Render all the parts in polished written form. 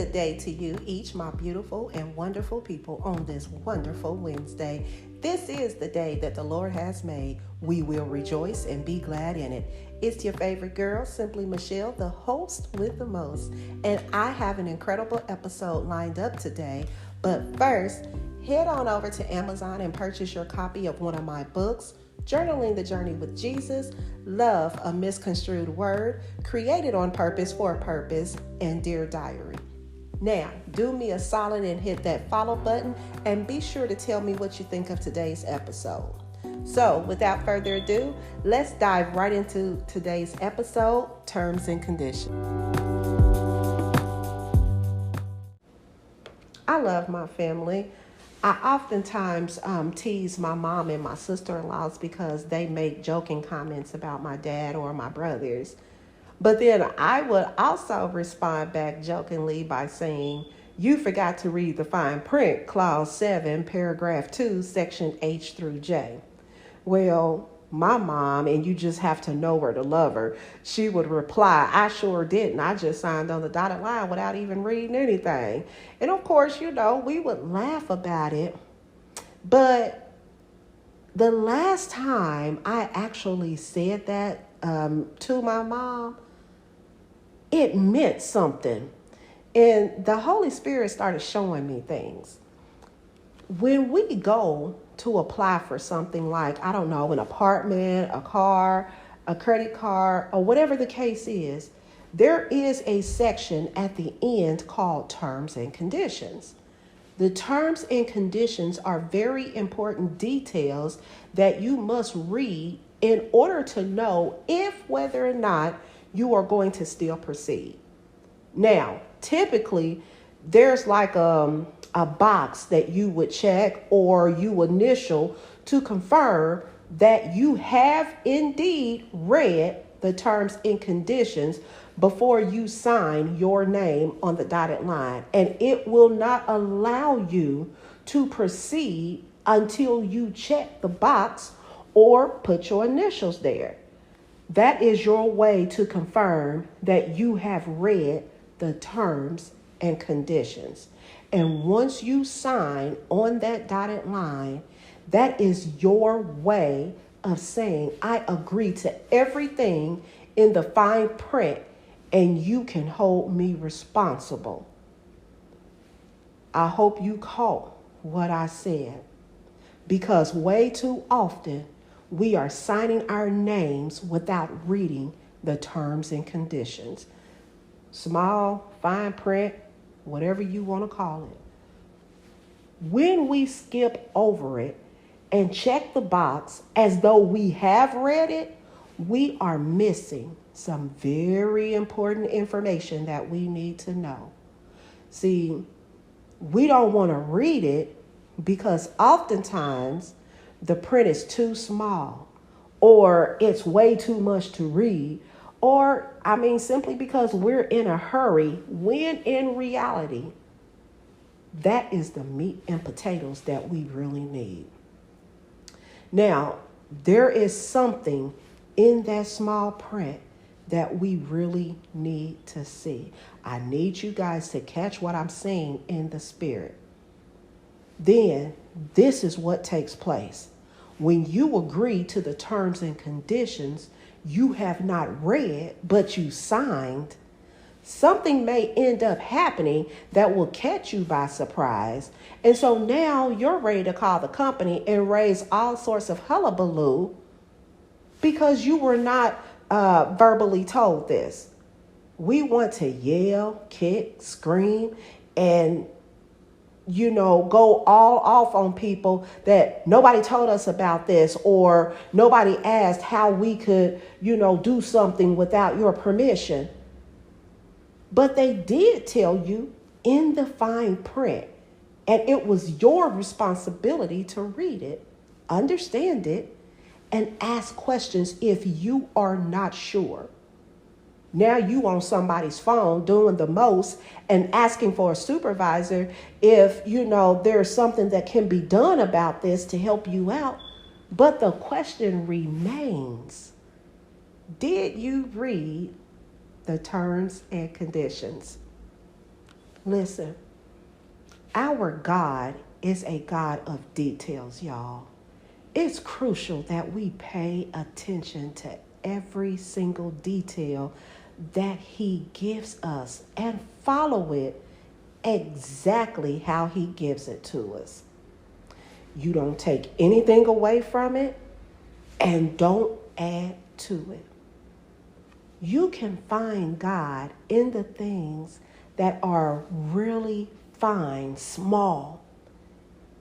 Good day to you, each my beautiful and wonderful people on this wonderful Wednesday. This is the day that the Lord has made. We will rejoice and be glad in it. It's your favorite girl, Simply Michelle, the host with the most. And I have an incredible episode lined up today. But first, head on over to Amazon and purchase your copy of one of my books, Journaling the Journey with Jesus, Love, a Misconstrued Word, Created on Purpose for a Purpose, and Dear Diary. Now, do me a solid and hit that follow button and be sure to tell me what you think of today's episode. So, without further ado, let's dive right into today's episode, Terms and Conditions. I love my family. I oftentimes tease my mom and my sister-in-laws because they make joking comments about my dad or my brothers. But then I would also respond back jokingly by saying, you forgot to read the fine print, Clause 7, Paragraph 2, Section H through J. Well, my mom, and you just have to know her to love her, she would reply, I sure didn't. I just signed on the dotted line without even reading anything. And of course, we would laugh about it. But the last time I actually said that to my mom, it meant something. And the Holy Spirit started showing me things. When we go to apply for something like, I don't know, an apartment, a car, a credit card, or whatever the case is, there is a section at the end called Terms and Conditions. The terms and conditions are very important details that you must read in order to know if whether or not you are going to still proceed. Now, typically, there's like a box that you would check or you initial to confirm that you have indeed read the terms and conditions before you sign your name on the dotted line. And it will not allow you to proceed until you check the box or put your initials there. That is your way to confirm that you have read the terms and conditions. And once you sign on that dotted line, that is your way of saying, I agree to everything in the fine print, and you can hold me responsible. I hope you caught what I said, because way too often we are signing our names without reading the terms and conditions. Small, fine print, whatever you want to call it. When we skip over it and check the box as though we have read it, we are missing some very important information that we need to know. See, we don't want to read it because oftentimes the print is too small, or it's way too much to read, or simply because we're in a hurry, when in reality, that is the meat and potatoes that we really need. Now, there is something in that small print that we really need to see. I need you guys to catch what I'm saying in the spirit. Then, this is what takes place. When you agree to the terms and conditions you have not read, but you signed, something may end up happening that will catch you by surprise. And so now you're ready to call the company and raise all sorts of hullabaloo because you were not verbally told this. We want to yell, kick, scream, and go all off on people that nobody told us about this, or nobody asked how we could, do something without your permission. But they did tell you in the fine print, and it was your responsibility to read it, understand it, and ask questions if you are not sure. Now you on somebody's phone doing the most and asking for a supervisor if, there's something that can be done about this to help you out. But the question remains, did you read the terms and conditions? Listen, our God is a God of details, y'all. It's crucial that we pay attention to every single detail that He gives us and follow it exactly how He gives it to us. You don't take anything away from it and don't add to it. You can find God in the things that are really fine, small.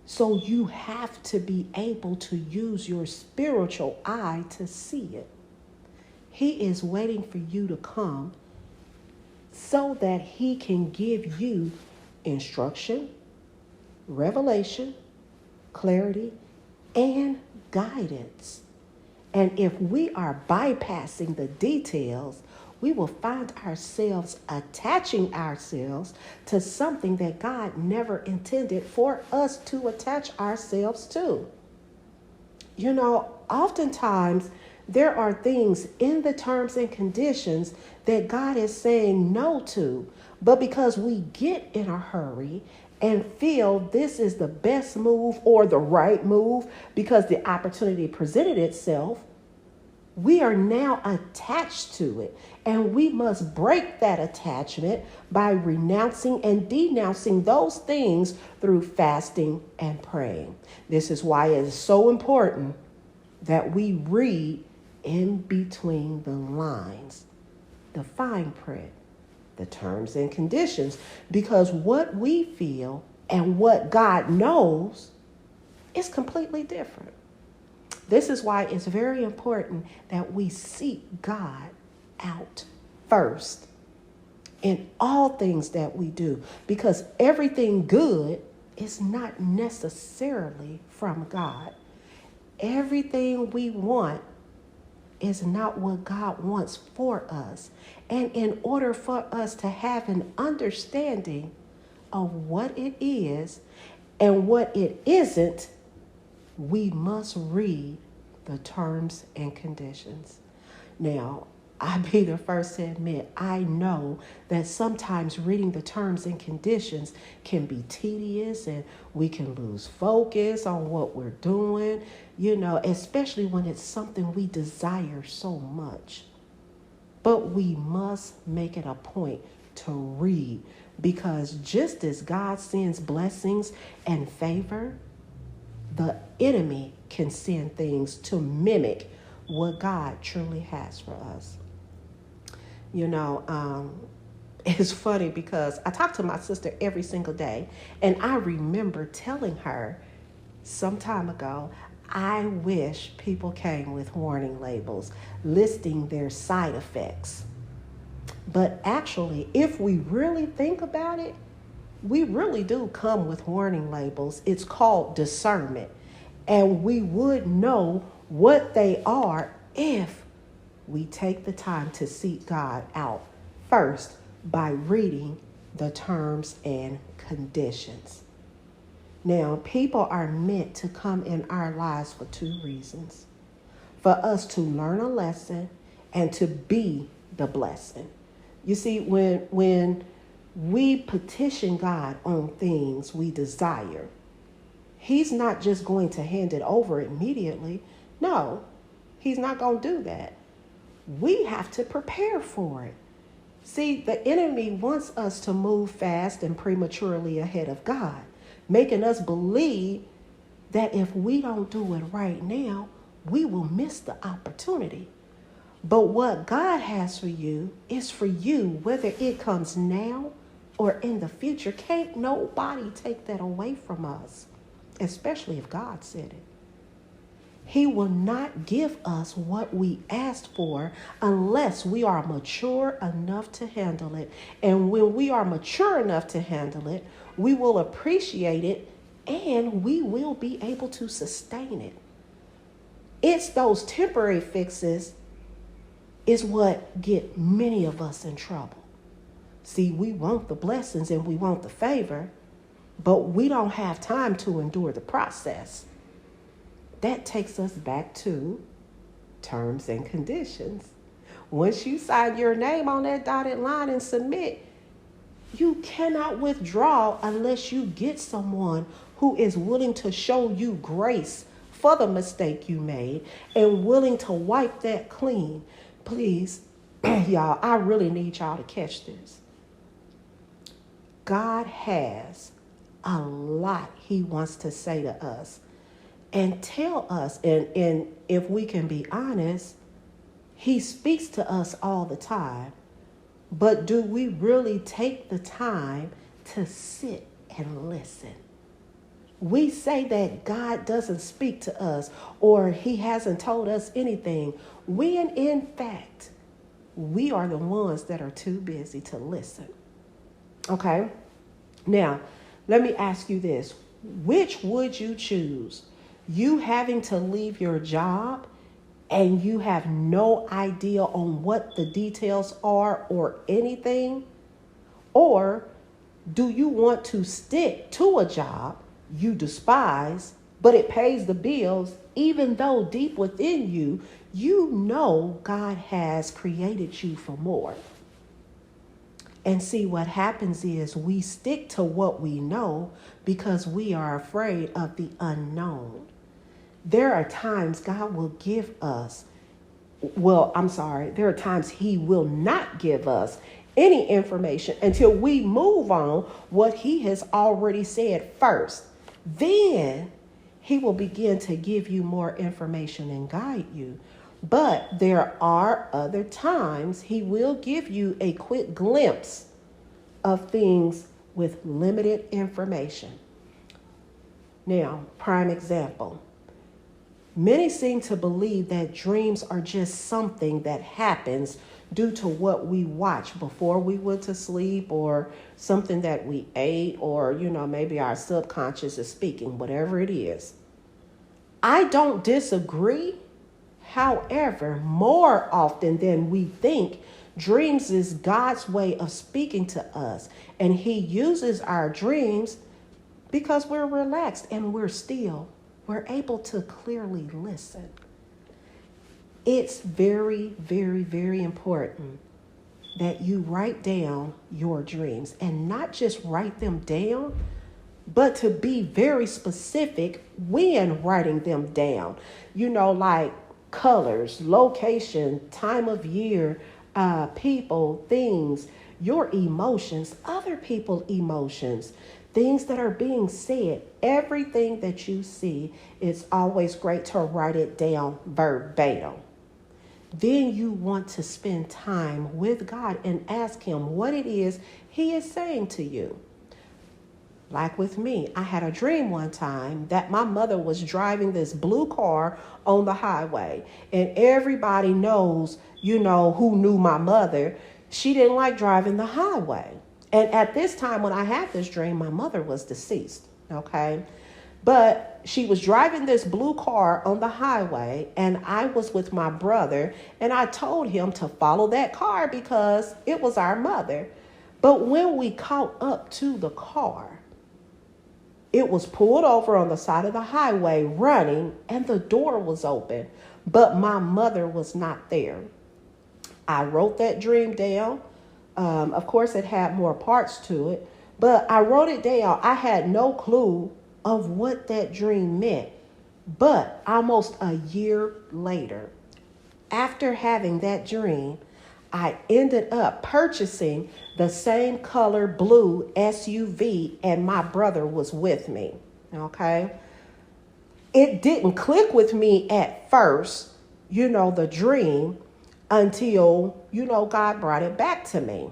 So you have to be able to use your spiritual eye to see it. He is waiting for you to come so that He can give you instruction, revelation, clarity, and guidance. And if we are bypassing the details, we will find ourselves attaching ourselves to something that God never intended for us to attach ourselves to. You know, oftentimes there are things in the terms and conditions that God is saying no to, but because we get in a hurry and feel this is the best move or the right move because the opportunity presented itself, we are now attached to it. And we must break that attachment by renouncing and denouncing those things through fasting and praying. This is why it is so important that we read in between the lines, the fine print, the terms and conditions, because what we feel and what God knows is completely different. This is why it's very important that we seek God out first in all things that we do, because everything good is not necessarily from God. Everything we want is not what God wants for us. And in order for us to have an understanding of what it is and what it isn't, we must read the terms and conditions. Now, I'll be the first to admit, I know that sometimes reading the terms and conditions can be tedious and we can lose focus on what we're doing, you know, especially when it's something we desire so much. But we must make it a point to read, because just as God sends blessings and favor, the enemy can send things to mimic what God truly has for us. You know, it's funny because I talk to my sister every single day, and I remember telling her some time ago, I wish people came with warning labels listing their side effects. But actually, if we really think about it, we really do come with warning labels. It's called discernment. And we would know what they are if we take the time to seek God out first by reading the terms and conditions. Now, people are meant to come in our lives for two reasons: for us to learn a lesson and to be the blessing. You see, when we petition God on things we desire, He's not just going to hand it over immediately. No, He's not going to do that. We have to prepare for it. See, the enemy wants us to move fast and prematurely ahead of God, making us believe that if we don't do it right now, we will miss the opportunity. But what God has for you is for you, whether it comes now or in the future. Can't nobody take that away from us, especially if God said it. He will not give us what we asked for unless we are mature enough to handle it. And when we are mature enough to handle it, we will appreciate it and we will be able to sustain it. It's those temporary fixes is what get many of us in trouble. See, we want the blessings and we want the favor, but we don't have time to endure the process. That takes us back to terms and conditions. Once you sign your name on that dotted line and submit, You cannot withdraw unless you get someone who is willing to show you grace for the mistake you made and willing to wipe that clean. Please, y'all, I really need y'all to catch this. God has a lot he wants to say to us and tell us. And if we can be honest, he speaks to us all the time. But do we really take the time to sit and listen? We say that God doesn't speak to us or he hasn't told us anything, when in fact, we are the ones that are too busy to listen. Okay? Now, let me ask you this. Which would you choose? You having to leave your job and you have no idea on what the details are or anything? Or do you want to stick to a job you despise, but it pays the bills, even though deep within you, you know God has created you for more? And see, what happens is we stick to what we know because we are afraid of the unknown. There are times God will give us, there are times he will not give us any information until we move on what he has already said first. Then he will begin to give you more information and guide you. But there are other times he will give you a quick glimpse of things with limited information. Now, prime example. Many seem to believe that dreams are just something that happens due to what we watch before we went to sleep, or something that we ate, or, maybe our subconscious is speaking, whatever it is. I don't disagree. However, more often than we think, dreams is God's way of speaking to us. And he uses our dreams because we're relaxed and we're still. We're able to clearly listen. It's very, very, very important that you write down your dreams, and not just write them down, but to be very specific when writing them down. Like colors, location, time of year, people, things, your emotions, other people's emotions, things that are being said, everything that you see. It's always great to write it down verbatim. Then you want to spend time with God and ask him what it is he is saying to you. Like with me, I had a dream one time that my mother was driving this blue car on the highway. And everybody knows, who knew my mother. She didn't like driving the highway. And at this time when I had this dream, my mother was deceased, okay? But she was driving this blue car on the highway, and I was with my brother, and I told him to follow that car because it was our mother. But when we caught up to the car, it was pulled over on the side of the highway running, and the door was open, but my mother was not there. I wrote that dream down. Of course, it had more parts to it, but I wrote it down. I had no clue of what that dream meant. But almost a year later, after having that dream, I ended up purchasing the same color blue SUV, and my brother was with me. Okay. It didn't click with me at first, the dream, until, God brought it back to me.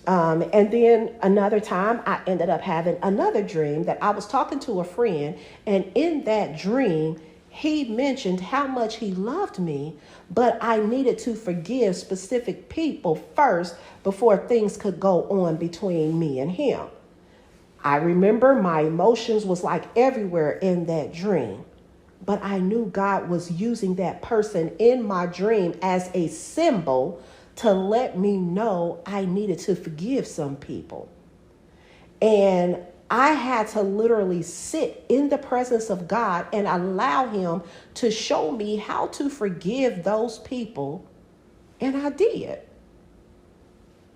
And then another time I ended up having another dream that I was talking to a friend. And in that dream, he mentioned how much he loved me, but I needed to forgive specific people first before things could go on between me and him. I remember my emotions was like everywhere in that dream. But I knew God was using that person in my dream as a symbol to let me know I needed to forgive some people. And I had to literally sit in the presence of God and allow him to show me how to forgive those people. And I did.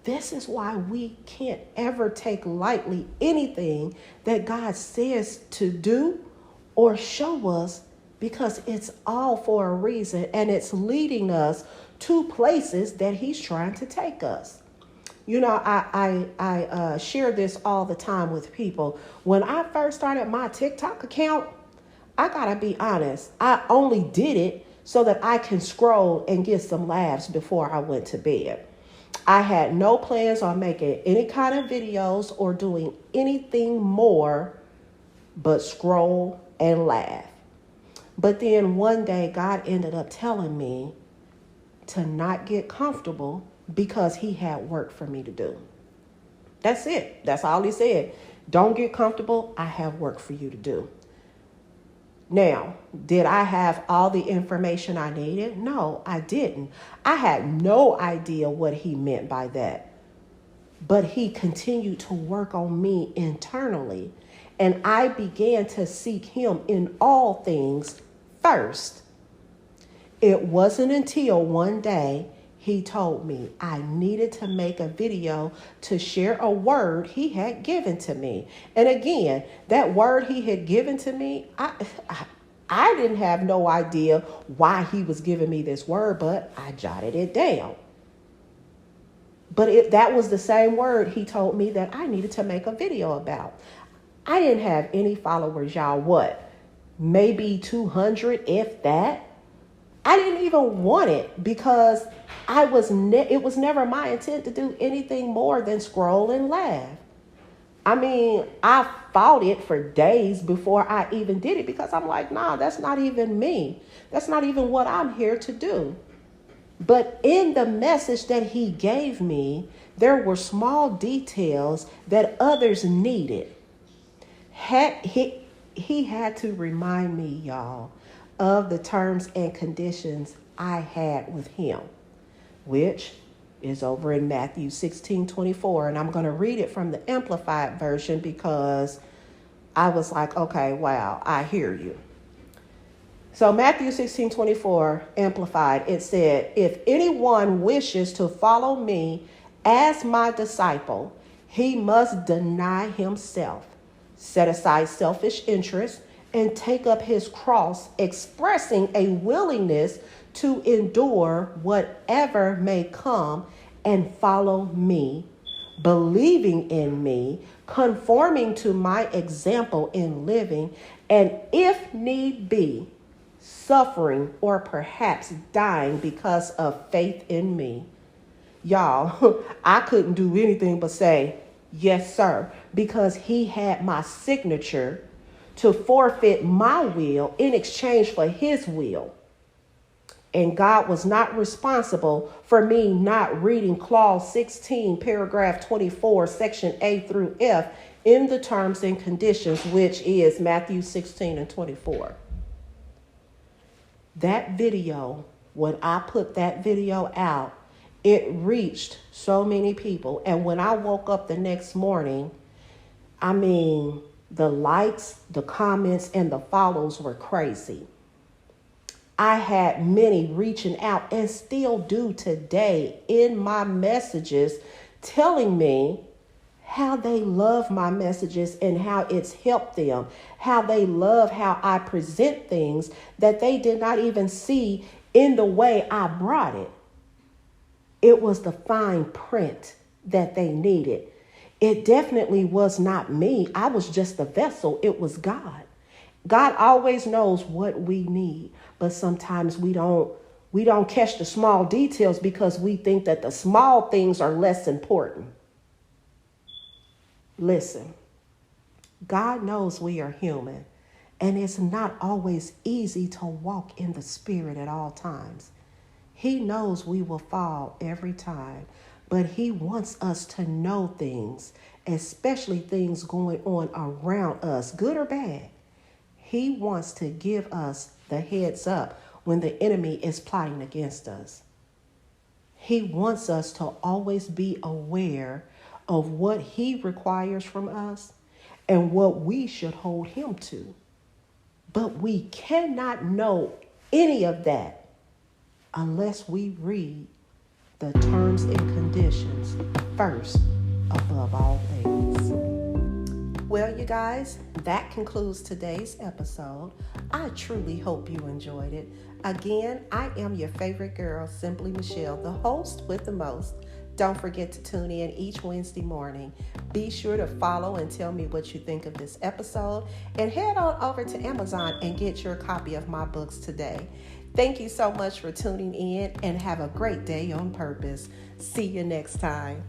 This is why we can't ever take lightly anything that God says to do or show us, because it's all for a reason and it's leading us to places that he's trying to take us. You know, I share this all the time with people. When I first started my TikTok account, I gotta be honest, I only did it so that I can scroll and get some laughs before I went to bed. I had no plans on making any kind of videos or doing anything more but scroll and laugh. But then one day, God ended up telling me to not get comfortable because he had work for me to do. That's it. That's all he said. Don't get comfortable. I have work for you to do. Now, did I have all the information I needed? No, I didn't. I had no idea what he meant by that. But he continued to work on me internally. And I began to seek him in all things first. It wasn't until one day he told me I needed to make a video to share a word he had given to me. And again, that word he had given to me, I didn't have no idea why he was giving me this word, but I jotted it down. But that was the same word he told me that I needed to make a video about. I didn't have any followers, y'all. What? Maybe 200, if that. I didn't even want it because it was never my intent to do anything more than scroll and laugh. I mean, I fought it for days before I even did it because I'm like, nah, that's not even me. That's not even what I'm here to do. But in the message that he gave me, there were small details that others needed. He had to remind me, y'all, of the terms and conditions I had with him, which is over in Matthew 16:24. And I'm going to read it from the Amplified version because I was like, okay, wow, I hear you. So Matthew 16:24, Amplified, it said, if anyone wishes to follow me as my disciple, he must deny himself, set aside selfish interests, and take up his cross, expressing a willingness to endure whatever may come and follow me, believing in me, conforming to my example in living, and if need be, suffering or perhaps dying because of faith in me. Y'all, I couldn't do anything but say, yes, sir, because he had my signature to forfeit my will in exchange for his will. And God was not responsible for me not reading clause 16, paragraph 24, section A through F in the terms and conditions, which is Matthew 16:24. That video, when I put that video out, it reached so many people. And when I woke up the next morning, I mean, the likes, the comments, and the follows were crazy. I had many reaching out and still do today in my messages telling me how they love my messages and how it's helped them, how they love how I present things that they did not even see in the way I brought it. It was the fine print that they needed. It definitely was not me. I was just the vessel. It was God. God always knows what we need, but sometimes we don't catch the small details because we think that the small things are less important. Listen, God knows we are human, and it's not always easy to walk in the Spirit at all times. He knows we will fall every time, but he wants us to know things, especially things going on around us, good or bad. He wants to give us the heads up when the enemy is plotting against us. He wants us to always be aware of what he requires from us and what we should hold him to. But we cannot know any of that unless we read the terms and conditions first above all things. Well, you guys, that concludes today's episode. I truly hope you enjoyed it. Again, I am your favorite girl, Simply Michelle, the host with the most. Don't forget to tune in each Wednesday morning. Be sure to follow and tell me what you think of this episode. And head on over to Amazon and get your copy of my books today. Thank you so much for tuning in and have a great day on purpose. See you next time.